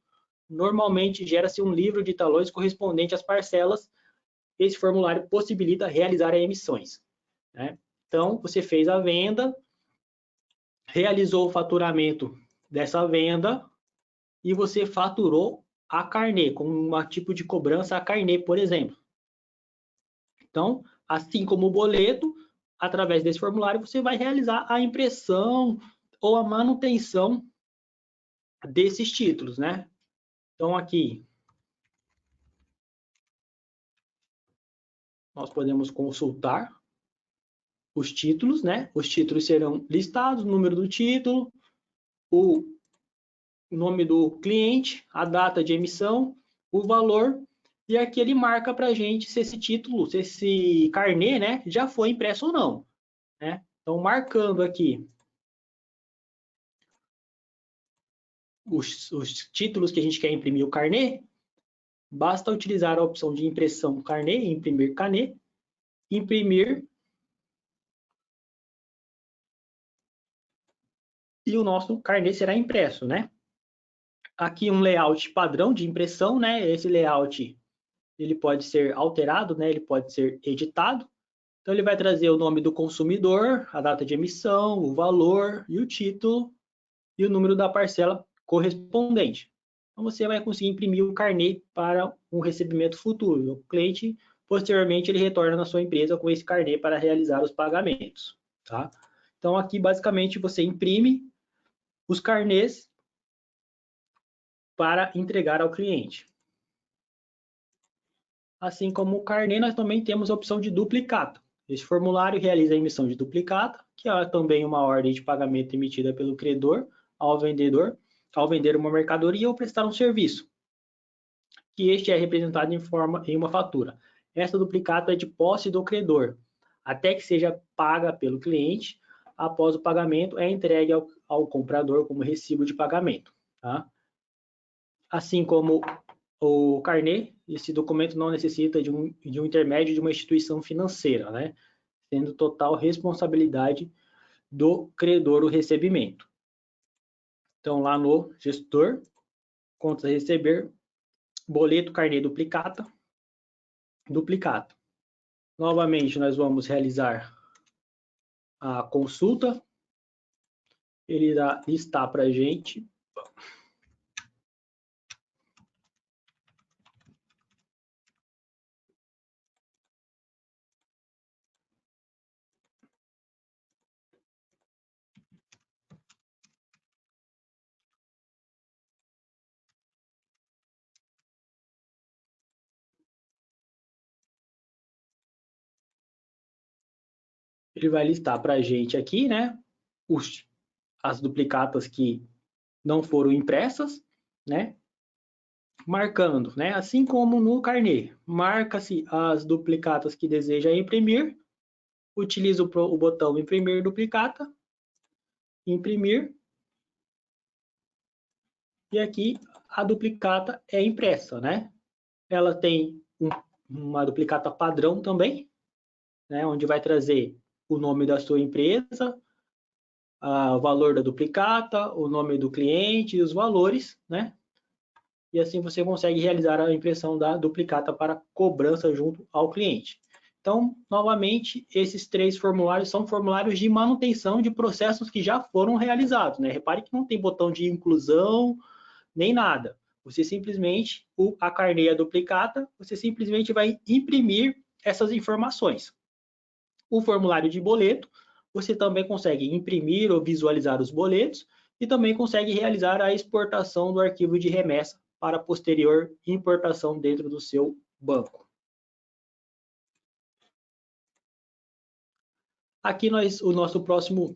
Normalmente gera-se um livro de talões correspondente às parcelas. Esse formulário possibilita realizar emissões, né? Então, você fez a venda, realizou o faturamento dessa venda e você faturou a carnê, com um tipo de cobrança a carnê, por exemplo. Então, assim como o boleto, através desse formulário, você vai realizar a impressão ou a manutenção desses títulos, né? Então, aqui, nós podemos consultar os títulos, né? Os títulos serão listados, o número do título, o nome do cliente, a data de emissão, o valor, e aqui ele marca para a gente se esse título, se esse carnê, né, já foi impresso ou não, né? Então, marcando aqui os títulos que a gente quer imprimir o carnê, basta utilizar a opção de impressão carnê, imprimir carnê, imprimir, e o nosso carnê será impresso, né? Aqui um layout padrão de impressão, né? Esse layout ele pode ser alterado, né? Ele pode ser editado. Então ele vai trazer o nome do consumidor, a data de emissão, o valor e o título e o número da parcela correspondente. Então você vai conseguir imprimir o carnê para um recebimento futuro. O cliente, posteriormente, ele retorna na sua empresa com esse carnê para realizar os pagamentos, tá? Então aqui basicamente você imprime os carnês para entregar ao cliente. Assim como o carnê, nós também temos a opção de duplicata. Esse formulário realiza a emissão de duplicata, que é também uma ordem de pagamento emitida pelo credor ao vendedor, ao vender uma mercadoria ou prestar um serviço, que este é representado em uma fatura. Essa duplicata é de posse do credor, até que seja paga pelo cliente. Após o pagamento, é entregue ao comprador como recibo de pagamento. Tá? Assim como o carnê, esse documento não necessita de um intermédio de uma instituição financeira, né? Sendo total responsabilidade do credor o recebimento. Então, lá no gestor, contas a receber, boleto, carnê, duplicata. Novamente, nós vamos realizar a consulta. Ele irá listar para a gente. Ele vai listar para a gente aqui, né, as duplicatas que não foram impressas, né, marcando, né, assim como no carnê, marca-se as duplicatas que deseja imprimir, utiliza o botão imprimir duplicata, imprimir, e aqui a duplicata é impressa, né? Ela tem uma duplicata padrão também, né, onde vai trazer o nome da sua empresa, o valor da duplicata, o nome do cliente e os valores, né? E assim você consegue realizar a impressão da duplicata para cobrança junto ao cliente. Então, novamente, esses 3 formulários são formulários de manutenção de processos que já foram realizados, né? Repare que não tem botão de inclusão, nem nada. Você simplesmente, a carneia duplicata, você simplesmente vai imprimir essas informações. O formulário de boleto, você também consegue imprimir ou visualizar os boletos e também consegue realizar a exportação do arquivo de remessa para posterior importação dentro do seu banco. Aqui o nosso próximo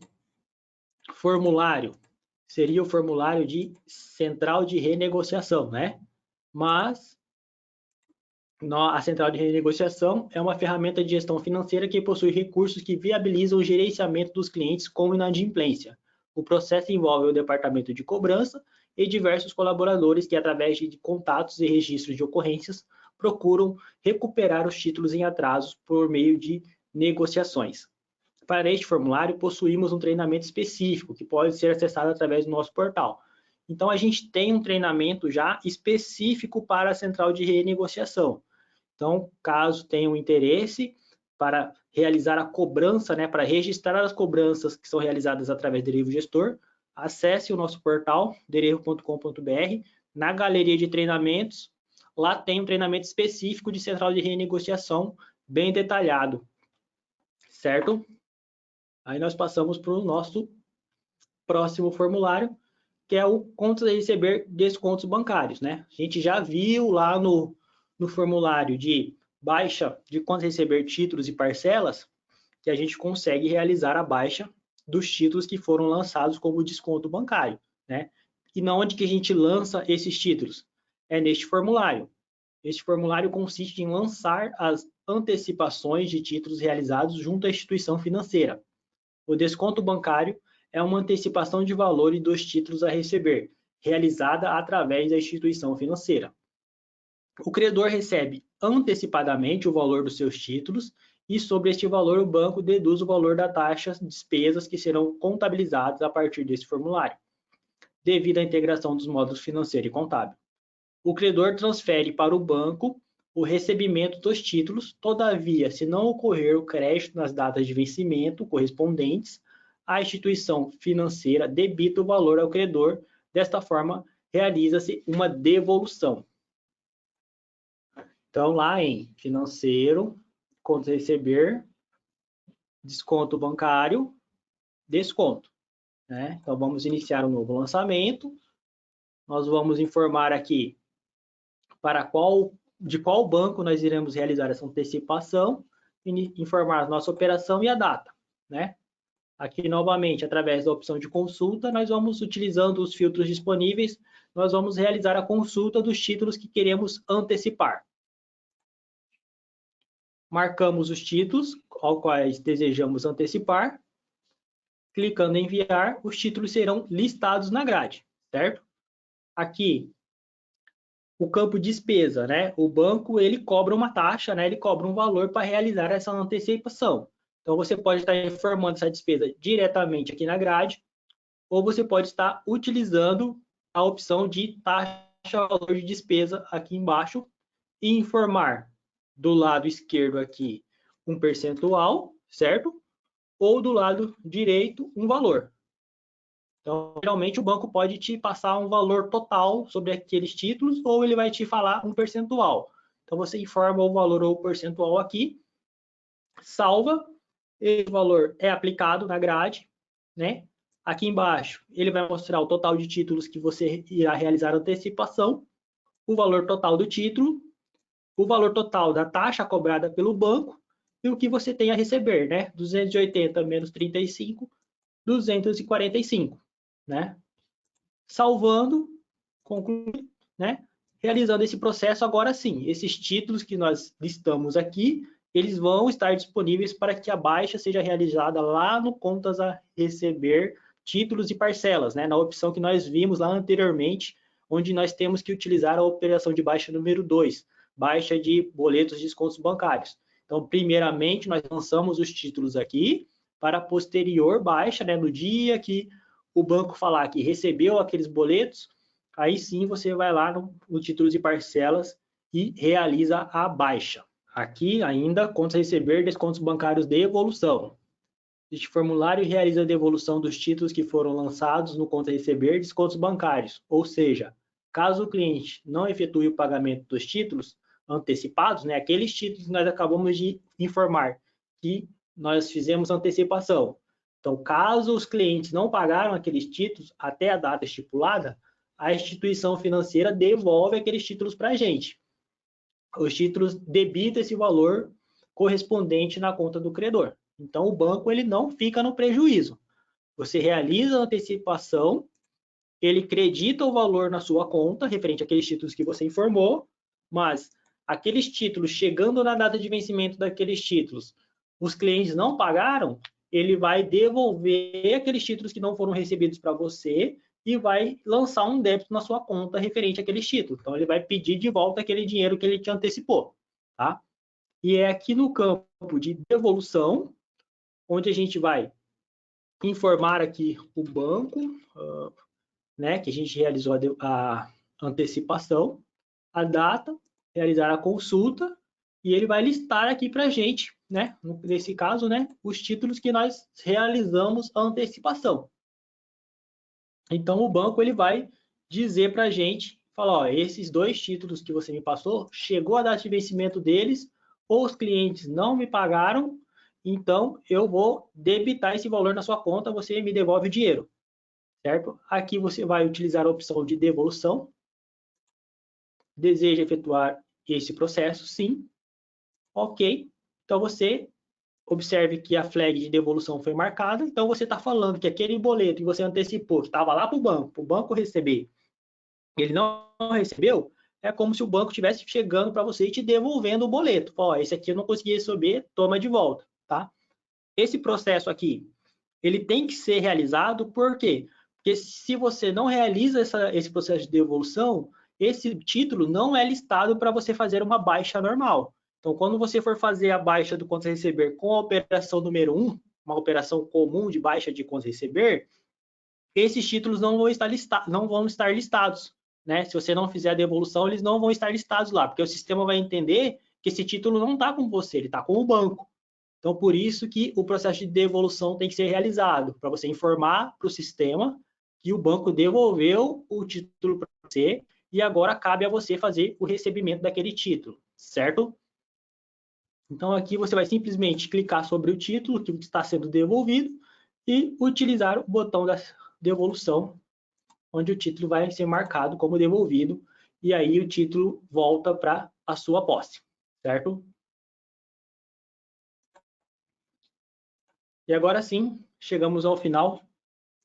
formulário seria o formulário de central de renegociação, né? Mas a central de renegociação é uma ferramenta de gestão financeira que possui recursos que viabilizam o gerenciamento dos clientes com inadimplência. O processo envolve o departamento de cobrança e diversos colaboradores que, através de contatos e registros de ocorrências, procuram recuperar os títulos em atrasos por meio de negociações. Para este formulário, possuímos um treinamento específico que pode ser acessado através do nosso portal. Então, a gente tem um treinamento já específico para a central de renegociação. Então, caso tenham interesse para realizar a cobrança, né, para registrar as cobranças que são realizadas através do Derivo Gestor, acesse o nosso portal, derivo.com.br, na galeria de treinamentos, lá tem um treinamento específico de central de renegociação, bem detalhado, certo? Aí nós passamos para o nosso próximo formulário, que é o contas a receber descontos bancários, né? A gente já viu lá no formulário de baixa de contas a receber títulos e parcelas, que a gente consegue realizar a baixa dos títulos que foram lançados como desconto bancário, né? E na onde que a gente lança esses títulos? É neste formulário. Este formulário consiste em lançar as antecipações de títulos realizados junto à instituição financeira. O desconto bancário é uma antecipação de valores dos títulos a receber, realizada através da instituição financeira. O credor recebe antecipadamente o valor dos seus títulos e sobre este valor o banco deduz o valor da taxa de despesas que serão contabilizadas a partir desse formulário, devido à integração dos módulos financeiro e contábil. O credor transfere para o banco o recebimento dos títulos, todavia, se não ocorrer o crédito nas datas de vencimento correspondentes, a instituição financeira debita o valor ao credor. Desta forma, realiza-se uma devolução. Então, lá em financeiro, contas a receber, desconto bancário, desconto. né? Então, vamos iniciar um novo lançamento. Nós vamos informar aqui de qual banco nós iremos realizar essa antecipação, informar a nossa operação e a data, né? Aqui, novamente, através da opção de consulta, nós vamos, utilizando os filtros disponíveis, nós vamos realizar a consulta dos títulos que queremos antecipar. Marcamos os títulos aos quais desejamos antecipar. Clicando em enviar, os títulos serão listados na grade, certo? Aqui, o campo despesa, né? O banco, ele cobra uma taxa, né? Ele cobra um valor para realizar essa antecipação. Então, você pode estar informando essa despesa diretamente aqui na grade, ou você pode estar utilizando a opção de taxa valor de despesa aqui embaixo e informar do lado esquerdo aqui um percentual, certo? Ou do lado direito um valor. Então, geralmente o banco pode te passar um valor total sobre aqueles títulos ou ele vai te falar um percentual. Então, você informa o valor ou o percentual aqui, salva, esse valor é aplicado na grade, né? Aqui embaixo, ele vai mostrar o total de títulos que você irá realizar a antecipação, o valor total do título, o valor total da taxa cobrada pelo banco e o que você tem a receber, né? 280 menos 35, 245, né? Salvando, concluindo, né? Realizando esse processo, agora sim, esses títulos que nós listamos aqui, eles vão estar disponíveis para que a baixa seja realizada lá no contas a receber títulos e parcelas, né? Na opção que nós vimos lá anteriormente, onde nós temos que utilizar a operação de baixa número 2, baixa de boletos de descontos bancários. Então, primeiramente, nós lançamos os títulos aqui, para a posterior baixa, né? No dia que o banco falar que recebeu aqueles boletos, aí sim você vai lá no título de parcelas e realiza a baixa. Aqui ainda, contas a receber descontos bancários de evolução. Este formulário realiza a devolução dos títulos que foram lançados no conta a receber descontos bancários, ou seja, caso o cliente não efetue o pagamento dos títulos antecipados, né, aqueles títulos que nós acabamos de informar que nós fizemos antecipação. Então, caso os clientes não pagaram aqueles títulos até a data estipulada, a instituição financeira devolve aqueles títulos para a gente. Os títulos debitam esse valor correspondente na conta do credor. Então, o banco ele não fica no prejuízo. Você realiza a antecipação, ele credita o valor na sua conta, referente àqueles títulos que você informou, mas aqueles títulos, chegando na data de vencimento daqueles títulos, os clientes não pagaram, ele vai devolver aqueles títulos que não foram recebidos para você e vai lançar um débito na sua conta referente àqueles títulos. Então, ele vai pedir de volta aquele dinheiro que ele te antecipou, tá? E é aqui no campo de devolução, onde a gente vai informar aqui o banco, né, que a gente realizou a antecipação, a data, realizar a consulta, e ele vai listar aqui para a gente, né, nesse caso, né, os títulos que nós realizamos a antecipação. Então, o banco ele vai dizer para a gente, falar, ó, esses dois títulos que você me passou, chegou a data de vencimento deles, ou os clientes não me pagaram, então eu vou debitar esse valor na sua conta, você me devolve o dinheiro, certo? Aqui você vai utilizar a opção de devolução. Deseja efetuar esse processo? Sim. Ok. Então você observe que a flag de devolução foi marcada, então você está falando que aquele boleto que você antecipou, que estava lá para o banco receber, ele não recebeu, é como se o banco estivesse chegando para você e te devolvendo o boleto. Ó, esse aqui eu não consegui receber, toma de volta, tá? Esse processo aqui, ele tem que ser realizado, por quê? Porque se você não realiza esse processo de devolução, esse título não é listado para você fazer uma baixa normal. Então, quando você for fazer a baixa do contas a receber com a operação número 1, uma operação comum de baixa de contas a receber, esses títulos não vão estar listados, né? Se você não fizer a devolução, eles não vão estar listados lá, porque o sistema vai entender que esse título não está com você, ele está com o banco. Então, por isso que o processo de devolução tem que ser realizado, para você informar para o sistema que o banco devolveu o título para você e agora cabe a você fazer o recebimento daquele título, certo? Então, aqui você vai simplesmente clicar sobre o título que está sendo devolvido e utilizar o botão da devolução, onde o título vai ser marcado como devolvido, e aí o título volta para a sua posse, certo? E agora sim, chegamos ao final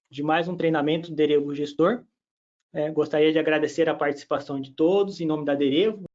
de mais um treinamento do Derevo Gestor. Gostaria de agradecer a participação de todos, em nome da Derevo,